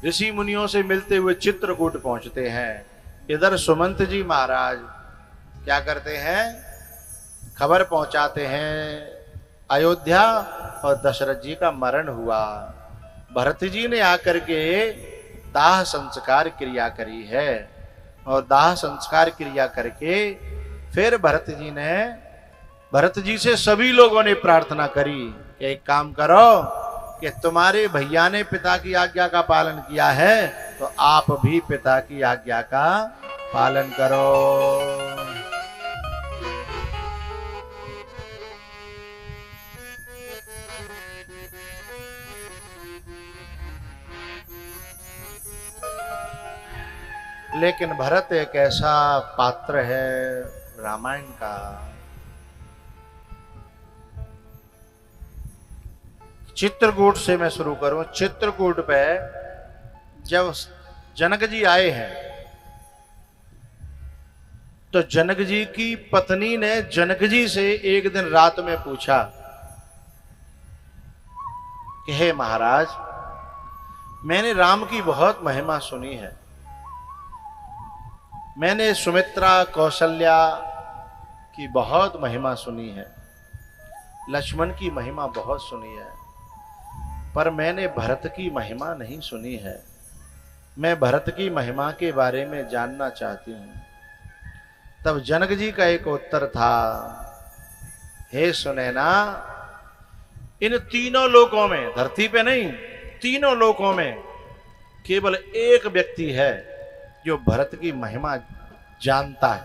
ऋषि मुनियों से मिलते हुए चित्रकूट पहुंचते हैं। इधर सुमंत जी महाराज क्या करते हैं, खबर पहुंचाते हैं अयोध्या और दशरथ जी का मरण हुआ। भरत जी ने आकर के दाह संस्कार क्रिया करी है और दाह संस्कार क्रिया करके फिर भरत जी से सभी लोगों ने प्रार्थना करी कि एक काम करो कि तुम्हारे भैया ने पिता की आज्ञा का पालन किया है तो आप भी पिता की आज्ञा का पालन करो। लेकिन भरत एक ऐसा पात्र है रामायण का, चित्रकूट से मैं शुरू करूं। चित्रकूट पे जब जनक जी आए हैं तो जनक जी की पत्नी ने जनक जी से एक दिन रात में पूछा कि हे महाराज, मैंने राम की बहुत महिमा सुनी है, मैंने सुमित्रा कौशल्या की बहुत महिमा सुनी है, लक्ष्मण की महिमा बहुत सुनी है, पर मैंने भरत की महिमा नहीं सुनी है। मैं भरत की महिमा के बारे में जानना चाहती हूं। तब जनक जी का एक उत्तर था, हे सुनैना, इन तीनों लोकों में, धरती पे नहीं, तीनों लोकों में केवल एक व्यक्ति है जो भरत की महिमा जानता है,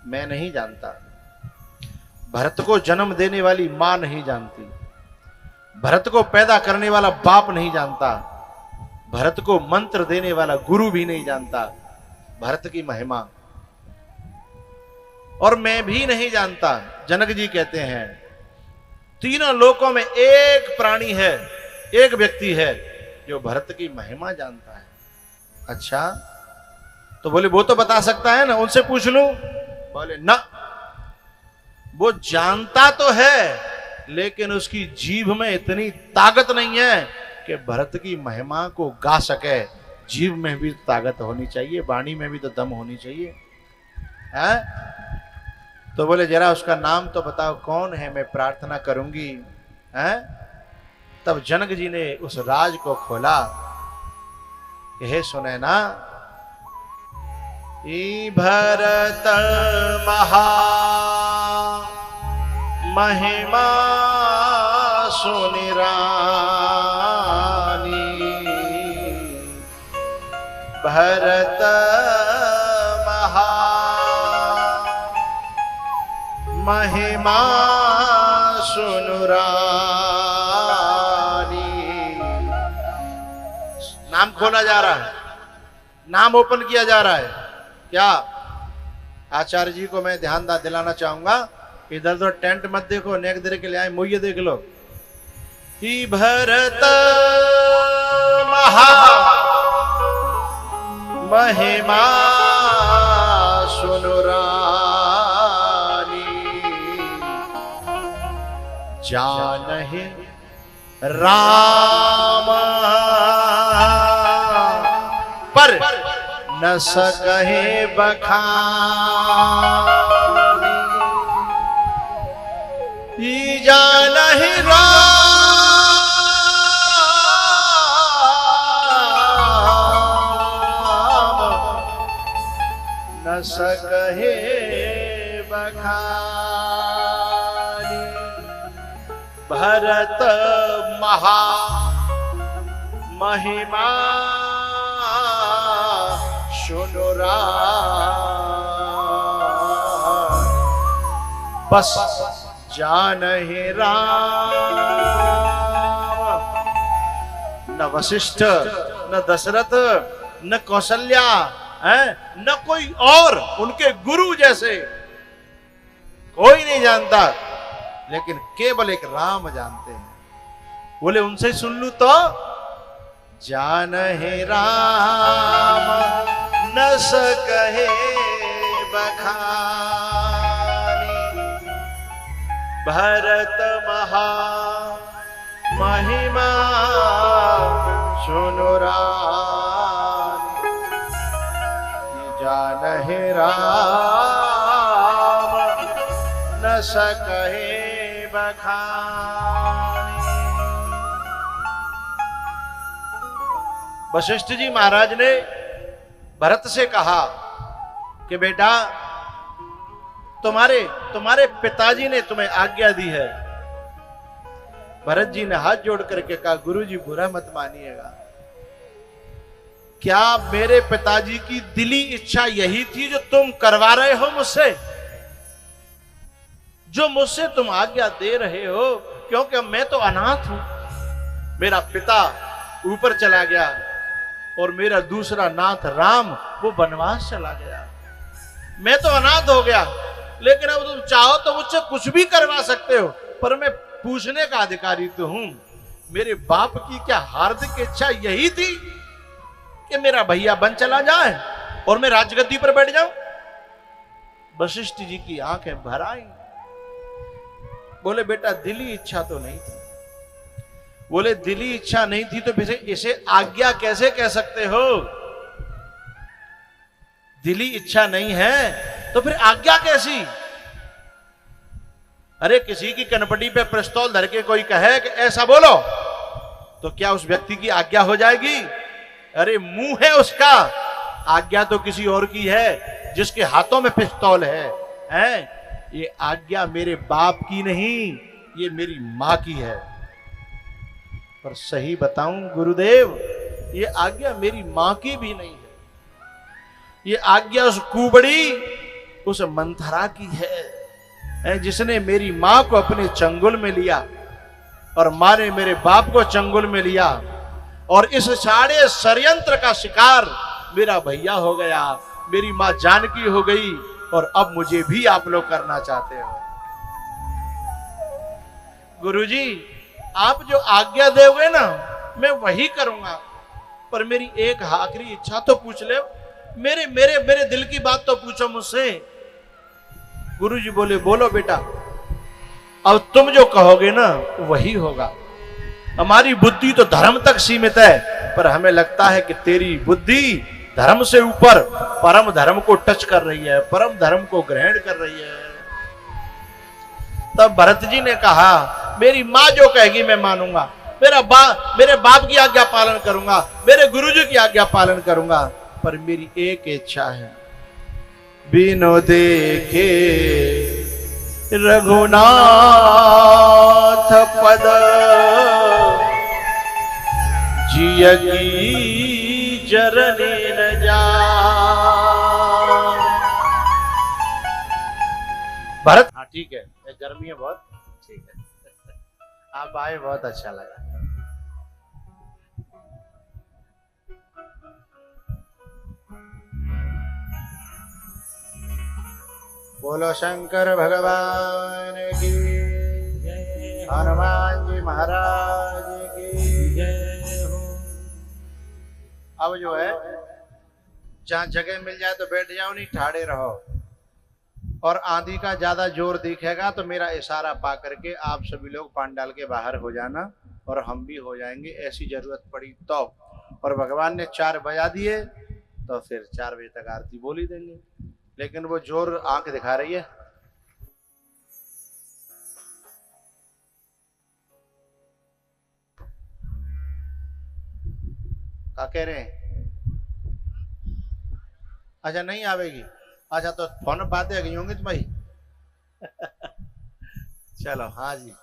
मैं नहीं जानता। भरत को जन्म देने वाली मां नहीं जानती, भरत को पैदा करने वाला बाप नहीं जानता, भरत को मंत्र देने वाला गुरु भी नहीं जानता भरत की महिमा, और मैं भी नहीं जानता। जनक जी कहते हैं तीनों लोकों में एक प्राणी है, एक व्यक्ति है जो भरत की महिमा जानता है। अच्छा, तो बोले वो तो बता सकता है ना, उनसे पूछ लूं? बोले ना, वो जानता तो है लेकिन उसकी जीभ में इतनी ताकत नहीं है कि भरत की महिमा को गा सके। जीभ में भी ताकत होनी चाहिए, वाणी में भी तो दम होनी चाहिए, है? तो बोले जरा उसका नाम तो बताओ, कौन है, मैं प्रार्थना करूंगी, है? तब जनक जी ने उस राज को खोला कि हे सुनैना, ई भरत महा महिमा सुनि रानी, भरत महा महिमा सुनु रानी। नाम खोला जा रहा है, नाम ओपन किया जा रहा है। क्या आचार्य जी को मैं ध्यान दिलाना चाहूंगा, इधर तो टेंट मत देखो, नेक दे के लिए आए, मुझे देख लो। ही भरत महा महिमा सुनु रानी, जानहि राम पर न सकहे बखानी, जानहि राम न सकहे बखानी, भरत महा महिमा सुनु राम, बस जानहि राम। न वशिष्ठ, न दशरथ, न कौशल्या, न कोई और उनके गुरु जैसे कोई नहीं जानता, लेकिन केवल एक राम जानते हैं। बोले उनसे सुन लूं तो, जानहि राम न सकहे बखानी, भरत महा महिमा सुनो रानी जानहि राम न सकहे बखानी। वशिष्ठ जी महाराज ने भरत से कहा कि बेटा तुम्हारे पिताजी ने तुम्हें आज्ञा दी है। भरत जी ने हाथ जोड़ करके कहा गुरु जी बुरा मत मानिएगा, क्या मेरे पिताजी की दिली इच्छा यही थी जो तुम करवा रहे हो मुझसे, जो मुझसे तुम आज्ञा दे रहे हो? क्योंकि मैं तो अनाथ हूं, मेरा पिता ऊपर चला गया और मेरा दूसरा नाथ राम वो वनवास चला गया, मैं तो अनाथ हो गया। लेकिन अब तुम चाहो तो मुझसे कुछ भी करवा सकते हो, पर मैं पूछने का अधिकारी तो हूं, मेरे बाप की क्या हार्दिक इच्छा यही थी कि मेरा भैया बन चला जाए और मैं राजगद्दी पर बैठ जाऊं? वशिष्ठ जी की आंखें भर आई। बोले बेटा दिली इच्छा तो नहीं थी। बोले दिली इच्छा नहीं थी तो फिर इसे आज्ञा कैसे कह सकते हो? दिली इच्छा नहीं है तो फिर आज्ञा कैसी? अरे किसी की कनपटी पे पिस्तौल धर के कोई कहे कि ऐसा बोलो तो क्या उस व्यक्ति की आज्ञा हो जाएगी? अरे मुंह है उसका, आज्ञा तो किसी और की है जिसके हाथों में पिस्तौल है? ये आज्ञा मेरे बाप की नहीं, ये मेरी मां की है। पर सही बताऊं गुरुदेव, ये आज्ञा मेरी मां की भी नहीं है, ये आज्ञा उस कुबड़ी उस मंथरा की है जिसने मेरी मां को अपने चंगुल में लिया और मां ने मेरे बाप को चंगुल में लिया, और इस सारे षड्यंत्र का शिकार मेरा भैया हो गया, मेरी मां जानकी हो गई, और अब मुझे भी आप लोग करना चाहते हो। गुरुजी आप जो आज्ञा दोगे ना मैं वही करूंगा, पर मेरी एक आखिरी इच्छा तो पूछ ले, मेरे मेरे मेरे दिल की बात तो पूछो मुझसे। गुरुजी बोले बोलो बेटा, अब तुम जो कहोगे ना वही होगा। हमारी बुद्धि तो धर्म तक सीमित है, पर हमें लगता है कि तेरी बुद्धि धर्म से ऊपर परम धर्म को टच कर रही है, परम धर्म को ग्रहण कर रही है। तब भरत जी ने कहा मेरी मां जो कहेगी मैं मानूंगा, मेरे बाप की आज्ञा पालन करूंगा, मेरे गुरुजी की आज्ञा पालन करूंगा, पर मेरी एक इच्छा है, बिनु देखे रघुनाथ पद जियगी जरने न जा। भरत हाँ ठीक है, गर्मी है बहुत, ठीक है आप आए बहुत अच्छा लगा। बोलो शंकर भगवान की जय, हनुमान जी महाराज की जय हो। अब जो है जहां जगह मिल जाए तो बैठ जाओ, नहीं ठाड़े रहो, और आंधी का ज्यादा जोर दिखेगा तो मेरा इशारा पा करके आप सभी लोग पांडाल के बाहर हो जाना, और हम भी हो जाएंगे ऐसी जरूरत पड़ी तो। और भगवान ने 4 बजा दिए तो फिर 4 बजे तक आरती बोल ही देंगे, लेकिन वो जोर आंख दिखा रही है। क्या कह रहे हैं? अच्छा नहीं आवेगी, अच्छा तो फोन बातें गई होंगी तुम्हारी। चलो हाँ जी।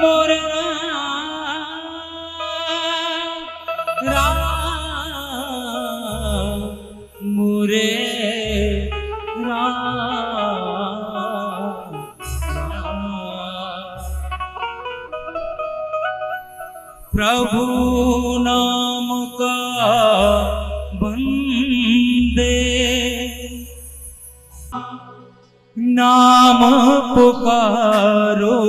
मोर मोरे प्रभु नाम का बंदे नाम पुकारो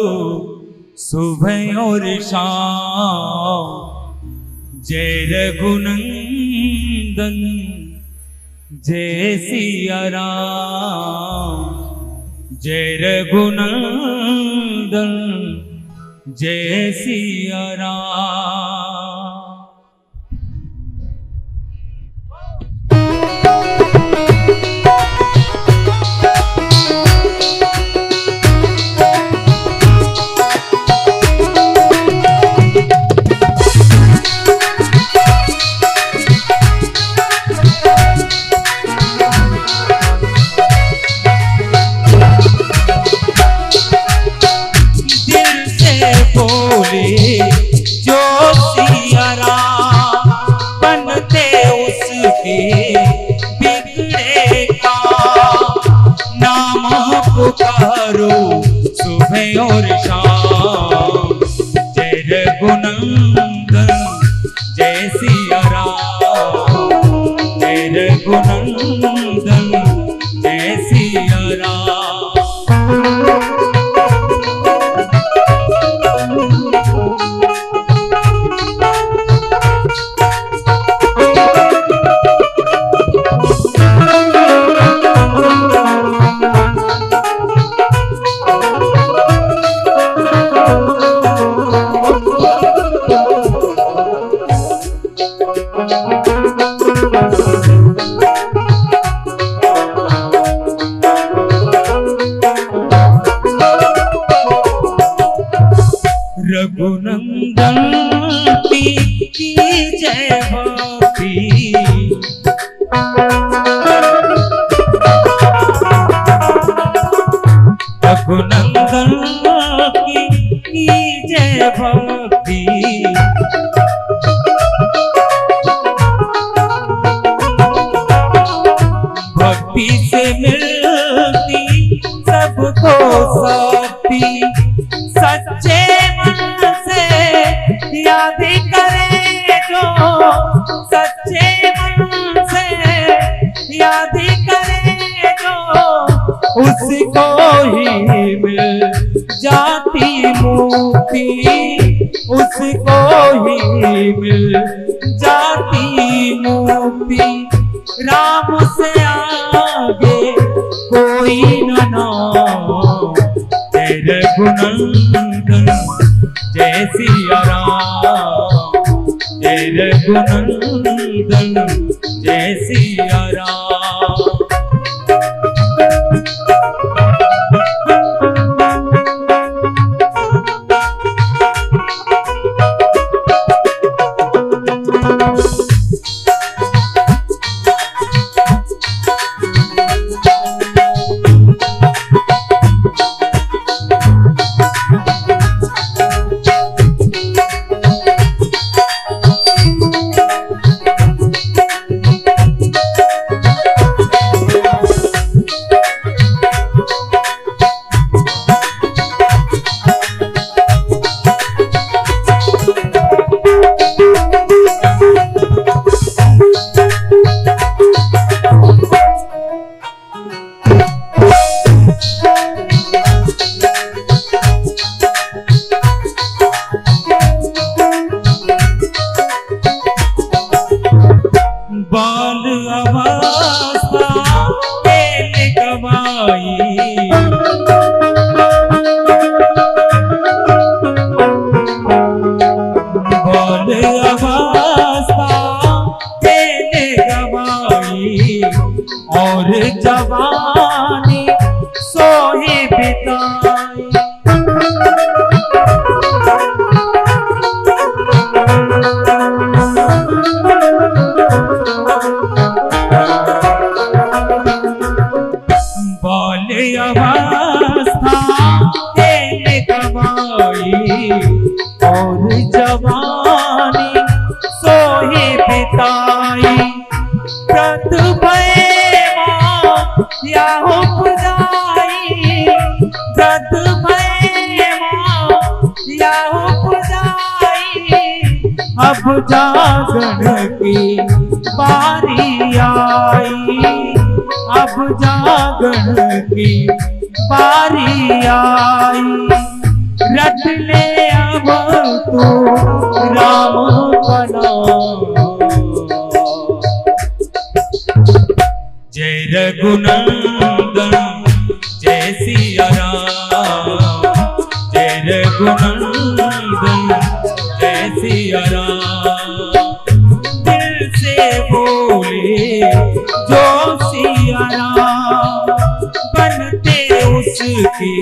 सुबह और शाम जय रघुनंदन जय सिया राम, जय रघुनंदन जय सिया राम। जो सिया राम बनते उसके बिगड़े का नाम पुकारो सुबह और शाम, जय रघुनंदन जय सिया राम, जय रघुनंदन जय सिया राम। रघुनंदन की जय भक्ति, रघुनंदन की जय भक्ति, भक्ति से मिलती सबको शक्ति, सच्चे याद करे जो सच्चे मन से याद करे जो, उसको ही मिल जाती मुक्ति, उसको ही मिल जाती मुक्ति। राम से आगे कोई न नाम, जय रघुनंदन जय सिया राम, जय रघुनंदन जय सिया राम। बाल अवस्था खेल गवाई, बाल अवस्था खेल गवाई, और जवानी सोही बिताई। अवस्था खेल गवाई, और जवानी सोही बिताई। व्रत भैया या उपजाई, व्रत भैया या उपजाई। अब जागरण की बारी आई, अब जागरण की बारी आई। रट ले अब तू राम का नाम। जय रघुनंदन जय सिया राम, जय रघुनंदन जय सिया राम। दिल से बोले जो सिया राम, बनते उसके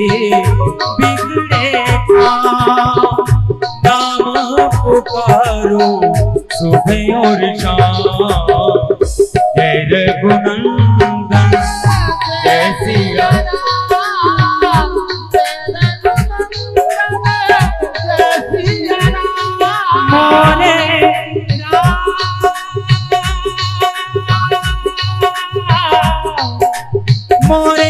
बिगड़े काम। नाम पुकारो सुबह और शाम, जय रघुनंदन जय सिया राम, मोरे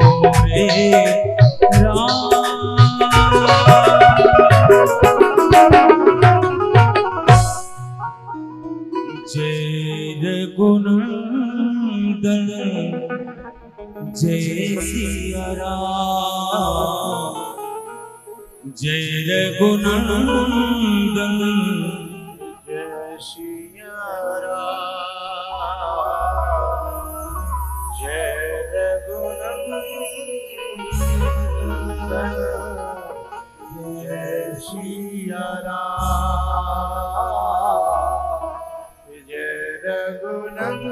मोरे जय सिया राम, जय रघुनंदन जय सिया राम, जय रघुनंदन जय सिया राम, जय रघुनंदन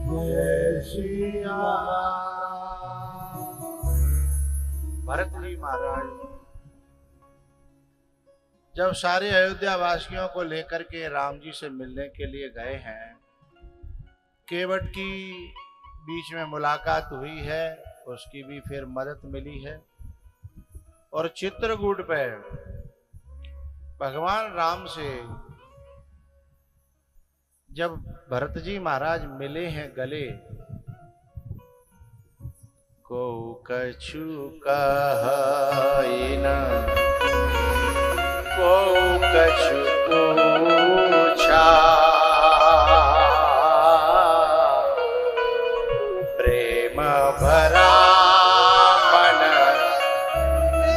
जय सिया राम। भरत जी महाराज जब सारे अयोध्या वासियों को लेकर के राम जी से मिलने के लिए गए हैं, केवट की बीच में मुलाकात हुई है, उसकी भी फिर मदद मिली है। और चित्रकूट पे भगवान राम से जब भरत जी महाराज मिले हैं गले, को कछु कहि न को कछु पूछा, प्रेम भरा मन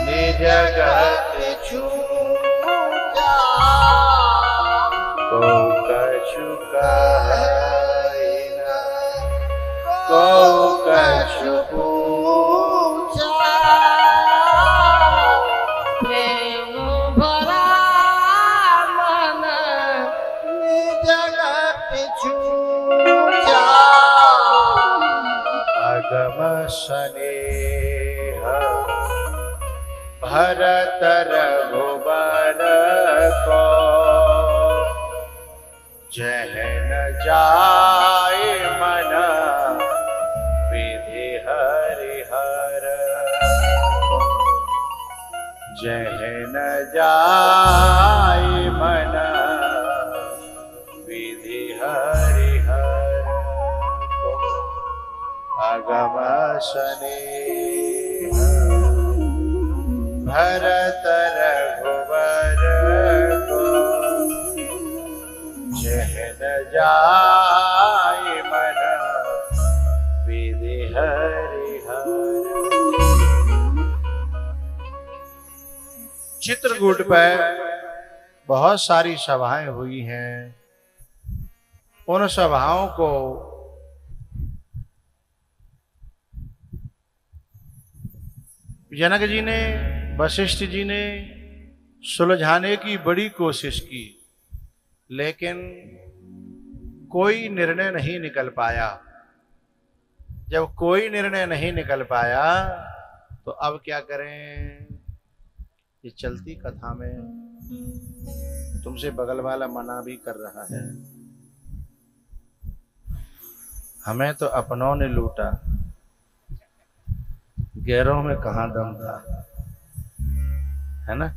निज गत छूटा, को कछु कहि न को कछु पूछा, प्रेम भरा मन निज गत छूटा, अगम स्नेह भरत रघुबर को, जह न जाए मन विधि हरिहर को, जह न जाए मन विधि हरिहर को, अगम स्नेह भरत रघुबर को, जह न जाए मन विधि हरिहर। चित्रकूट पर बहुत सारी सभाएं हुई हैं। उन सभाओं को जनक जी ने, वशिष्ठ जी ने सुलझाने की बड़ी कोशिश की, लेकिन कोई निर्णय नहीं निकल पाया। जब कोई निर्णय नहीं निकल पाया तो अब क्या करें? ये चलती कथा में तुमसे बगल वाला मना भी कर रहा है, हमें तो अपनों ने लूटा, गैरों में कहां दम था, है ना?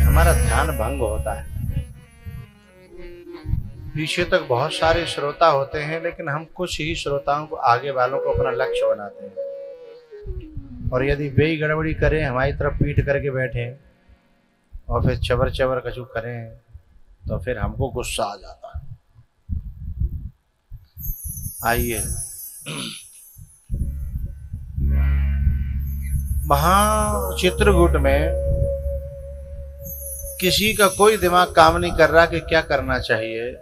हमारा ध्यान भंग होता है। पीछे तक बहुत सारे श्रोता होते हैं, लेकिन हम कुछ ही श्रोताओं को, आगे वालों को अपना लक्ष्य बनाते हैं। और यदि वे ही गड़बड़ी करें, हमारी तरफ पीठ करके बैठे और फिर चबर चबर कछु करें, तो फिर हमको गुस्सा आ जाता है। आइए, वहां चित्रकूट में किसी का कोई दिमाग काम नहीं कर रहा कि क्या करना चाहिए।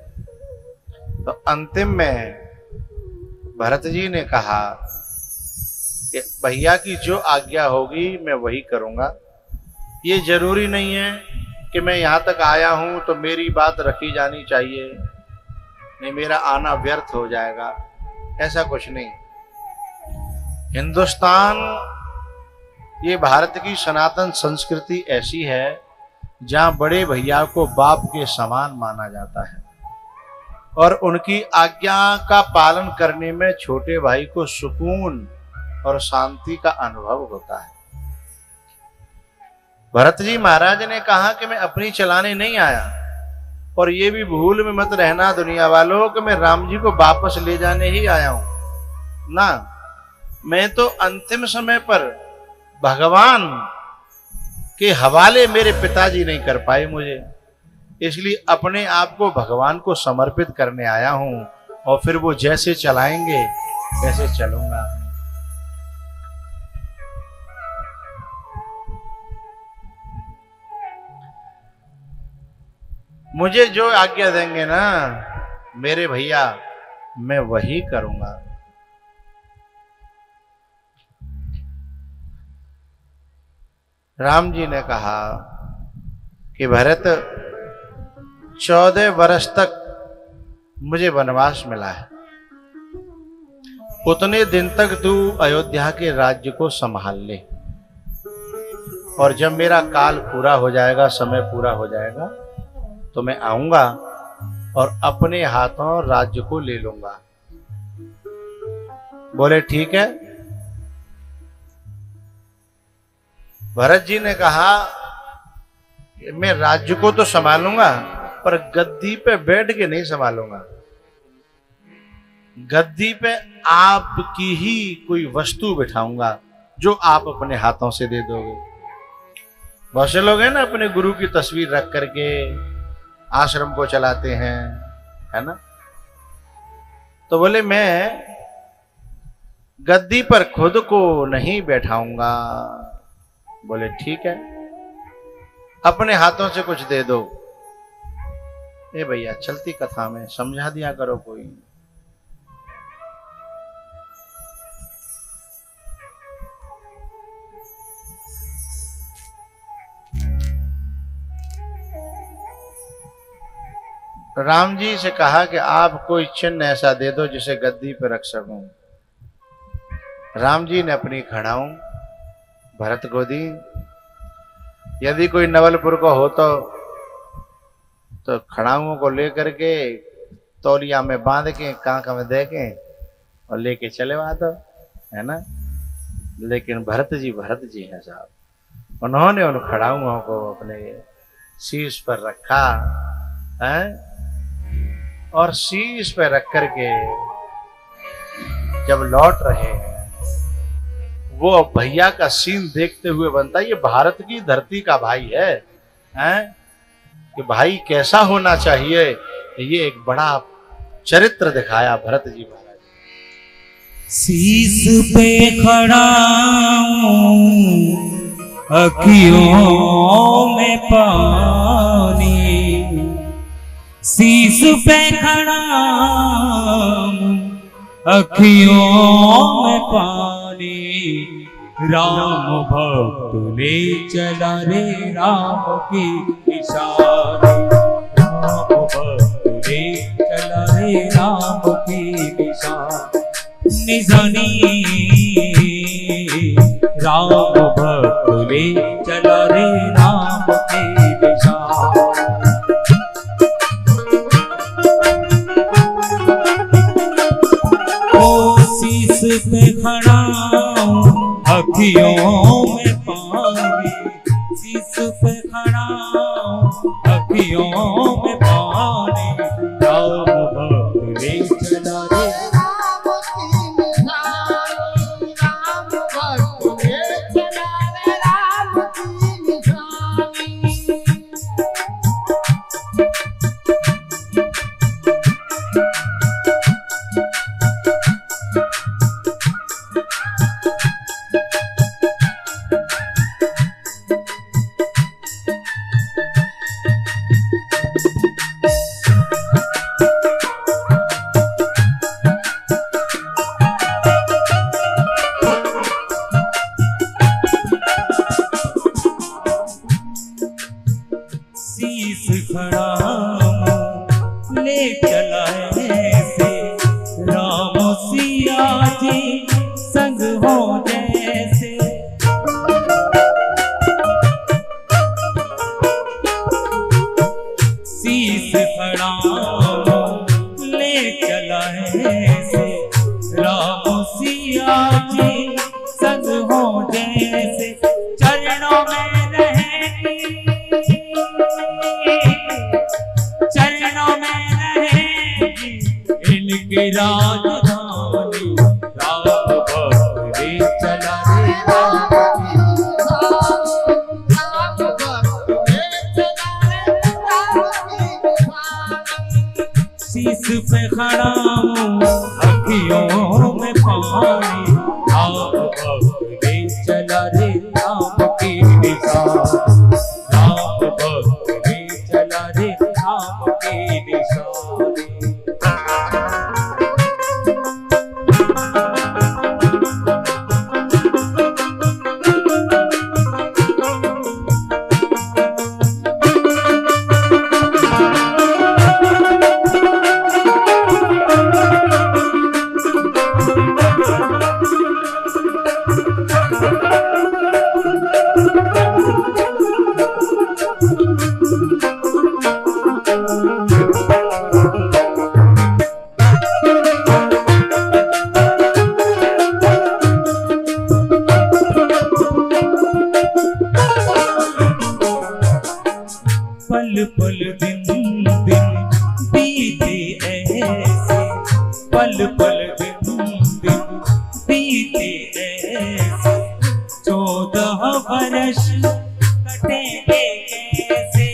तो अंतिम में भरत जी ने कहा कि भैया की जो आज्ञा होगी मैं वही करूंगा। ये जरूरी नहीं है कि मैं यहाँ तक आया हूं तो मेरी बात रखी जानी चाहिए, नहीं मेरा आना व्यर्थ हो जाएगा, ऐसा कुछ नहीं। हिंदुस्तान, ये भारत की सनातन संस्कृति ऐसी है जहां बड़े भैया को बाप के समान माना जाता है और उनकी आज्ञा का पालन करने में छोटे भाई को सुकून और शांति का अनुभव होता है। भरत जी महाराज ने कहा कि मैं अपनी चलाने नहीं आया, और ये भी भूल में मत रहना दुनिया वालों कि मैं राम जी को वापस ले जाने ही आया हूं ना। मैं तो अंतिम समय पर भगवान के हवाले मेरे पिताजी नहीं कर पाए मुझे, इसलिए अपने आप को भगवान को समर्पित करने आया हूं, और फिर वो जैसे चलाएंगे वैसे चलूंगा। मुझे जो आज्ञा देंगे ना मेरे भैया, मैं वही करूंगा। राम जी ने कहा कि भरत, 14 वर्ष तक मुझे वनवास मिला है, उतने दिन तक तू अयोध्या के राज्य को संभाल ले, और जब मेरा काल पूरा हो जाएगा, समय पूरा हो जाएगा, तो मैं आऊंगा और अपने हाथों राज्य को ले लूंगा। बोले ठीक है। भरत जी ने कहा मैं राज्य को तो संभालूंगा, पर गद्दी पे बैठ के नहीं संभालूंगा। गद्दी पे आपकी ही कोई वस्तु बिठाऊंगा जो आप अपने हाथों से दे दोगे। बहुत से लोग हैं ना, अपने गुरु की तस्वीर रख करके आश्रम को चलाते हैं, है ना। तो बोले मैं गद्दी पर खुद को नहीं बैठाऊंगा। बोले ठीक है, अपने हाथों से कुछ दे दो। ए भैया, चलती कथा में समझा दिया करो कोई। राम जी से कहा कि आप कोई चिन्ह ऐसा दे दो जिसे गद्दी पर रख सकूं। राम जी ने अपनी खड़ाऊं भरत को दी। यदि कोई नवलपुर को हो तो खड़ाऊं को लेकर के तौलिया में बांध के कांक में दे के और लेके चले वहां, तो है ना। लेकिन भरत जी हैं साहब, उन्होंने उन खड़ाऊं को अपने शीश पर रखा है, और शीश पे रख करके जब लौट रहे हैं, वो भैया का सीन देखते हुए बनता है ये भारत की धरती का भाई है, हैं? कि भाई कैसा होना चाहिए, ये एक बड़ा चरित्र दिखाया भरत जी महाराज। शीश पे खड़ा अखियों में पानी, शीश पे खड़ा अखियों में पानी, राम भक्त ले चला रे राम की निशानी, राम भक्त ले चला रे राम की निशानी, राम भक्त ले चला रे राम की निशानी। शीश पे खड़ा अखियों में पानी, शीश पे खड़ा अखियों में पानी, राम जी संग हो जैसे। शीश खड़ा ले चला ऐसे, राम सिया जी संग हो जैसे। चरणों में रहेगी, चरणों में रहेगी इनकी राजधानी। राम भक्त ले चला रे शीश पे खड़ा हूँ अखियों में पानी। राम भक्त ले चला रे राम की निशानी। राम भक्त ले चला रे राम की निशानी। पल पल दिन दिन बीते ऐसे, पल पल दिन दिन बीते ऐसे। 14 वर्ष कटेंगे कैसे।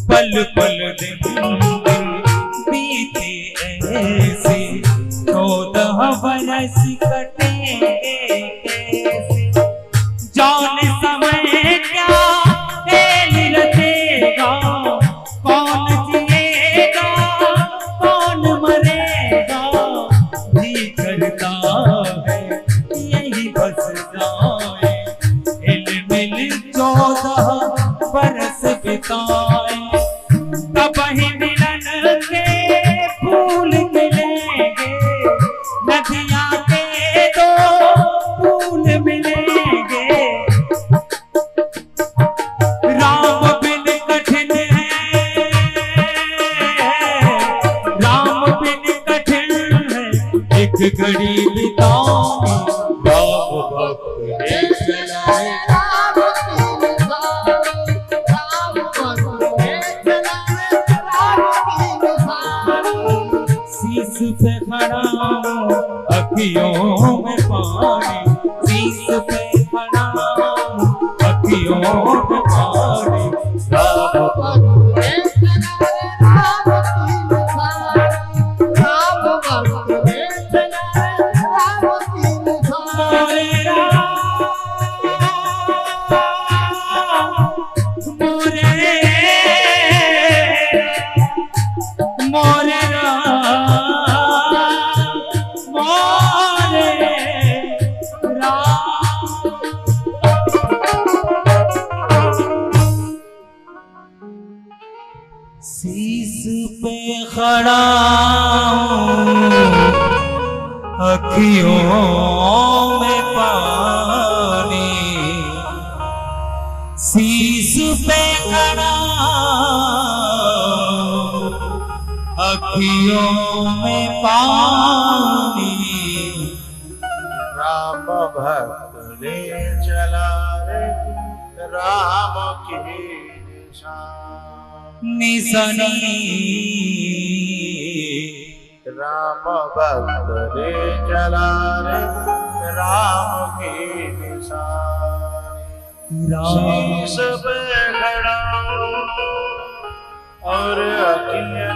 पल पल दिन दिन बीते ऐसे, 14 वर्ष कटेंगे कैसे। जाने समय क्या खेल रचेगा, कौन जिएगा कौन मरेगा। जी करता है यही बस जाए, हिल मिल 14 बरस बिताए। तब ही मिलन के फूल मिलेंगे, नदियाँ के 2 फूल मिलेंगे। राम बिन कठिन है, राम बिन कठिन है एक घड़ी बिताऊंगी। राम भक्त ले चला रे शीश पे खड़ा हूँ अखियों में पानी। शीश पे खड़ा हूँ अखियों में पानी। मोरे शीश पे खड़ा हूँ अखियों में पानी। शीश पे खड़ा अखियों में पानी। राम भक्त ले चला रे राम की निशानी। राम भक्त ले चला रे राम की निशानी। शीश पे खड़ा और अखियाँ